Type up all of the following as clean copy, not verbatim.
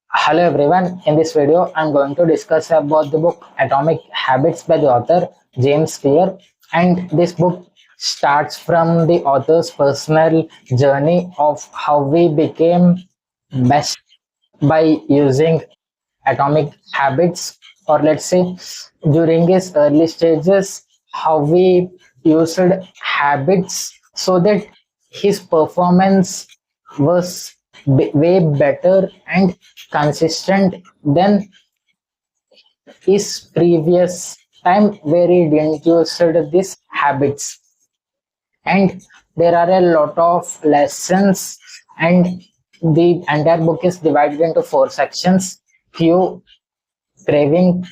Hello everyone, in this video I'm going to discuss about the book Atomic Habits by the author James Clear, and this book starts from the author's personal journey of how we became best by using atomic habits, or let's say during his early stages how we used habits so that his performance was way better and consistent than his previous time where he didn't use these habits. And there are a lot of lessons, and the entire book is divided into four sections: cue, craving,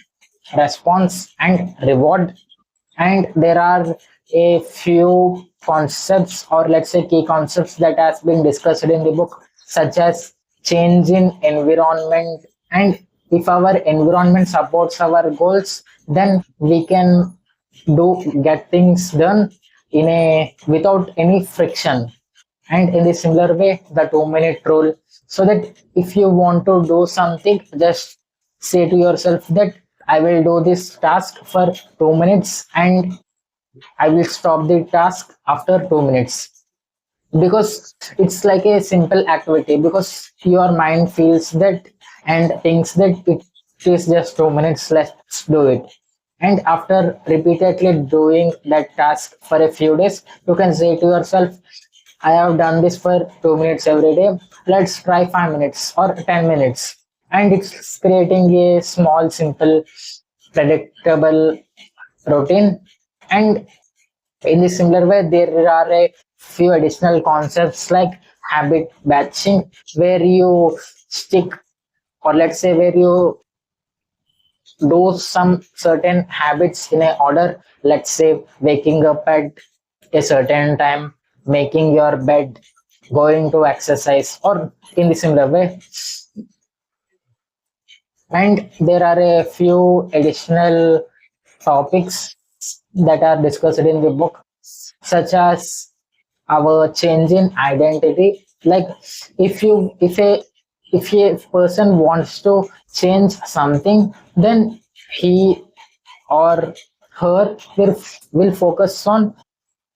response, and reward. And there are a few concepts, or let's say key concepts, that has been discussed in the book, such as change in environment. And if our environment supports our goals, then we can get things done in a without any friction. And in the similar way, the 2 minute rule, so that if you want to do something, just say to yourself that I will do this task for 2 minutes and I will stop the task after 2 minutes, because it's like a simple activity, because your mind feels that and thinks that it is just 2 minutes, let's do it. And after repeatedly doing that task for a few days, you can say to yourself, I have done this for 2 minutes every day, let's try 5 minutes or 10 minutes. And it's creating a small simple predictable routine. And in a similar way, there are a few additional concepts like habit batching, where you stick, or let's say where you do some certain habits in a order. Let's say waking up at a certain time, making your bed, going to exercise, or in the similar way. And there are a few additional topics that are discussed in the book, such as our change in identity. Like if a person wants to change something, then he or her will focus on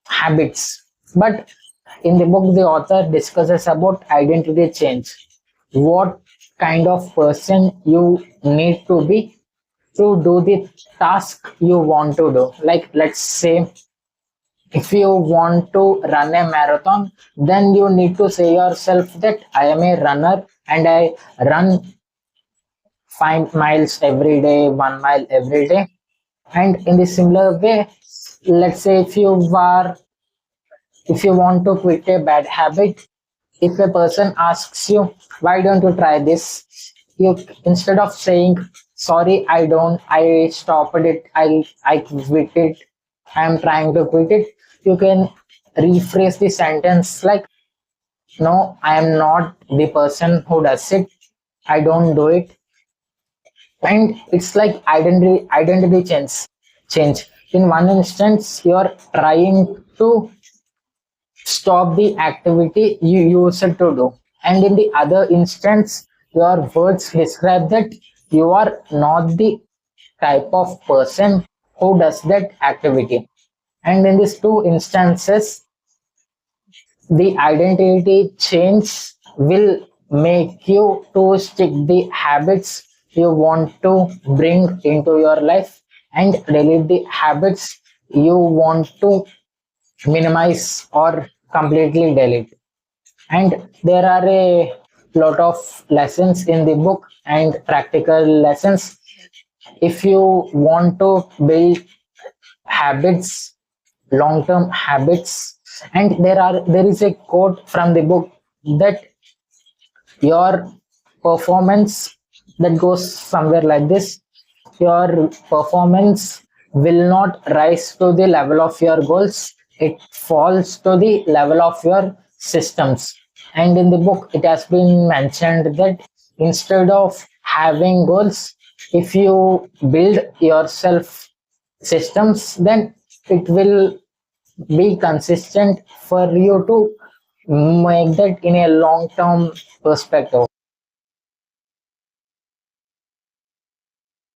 habits. But in the book, the author discusses about identity change, what kind of person you need to be to do the task you want to do. Like, let's say if you want to run a marathon, then you need to say yourself that I am a runner and I run 5 miles every day, 1 mile every day. And in the similar way, let's say if you want to quit a bad habit, if a person asks you, why don't you try this, you, instead of saying sorry, I stopped it, I quit it, I am trying to quit it, you can rephrase the sentence like, no, I am not the person who does it, I don't do it. And it's like identity change. In one instance, you are trying to stop the activity you used to do, and in the other instance your words describe that you are not the type of person who does that activity. And in these two instances, the identity change will make you to stick the habits you want to bring into your life, and delete the habits you want to minimize or completely delete. And there are a lot of lessons in the book and practical lessons. If you want to build habits, long term habits, and there is a quote from the book that your performance, that goes somewhere like this: your performance will not rise to the level of your goals, it falls to the level of your systems. And in the book it has been mentioned that instead of having goals, if you build yourself systems, then it will be consistent for you to make that in a long term perspective.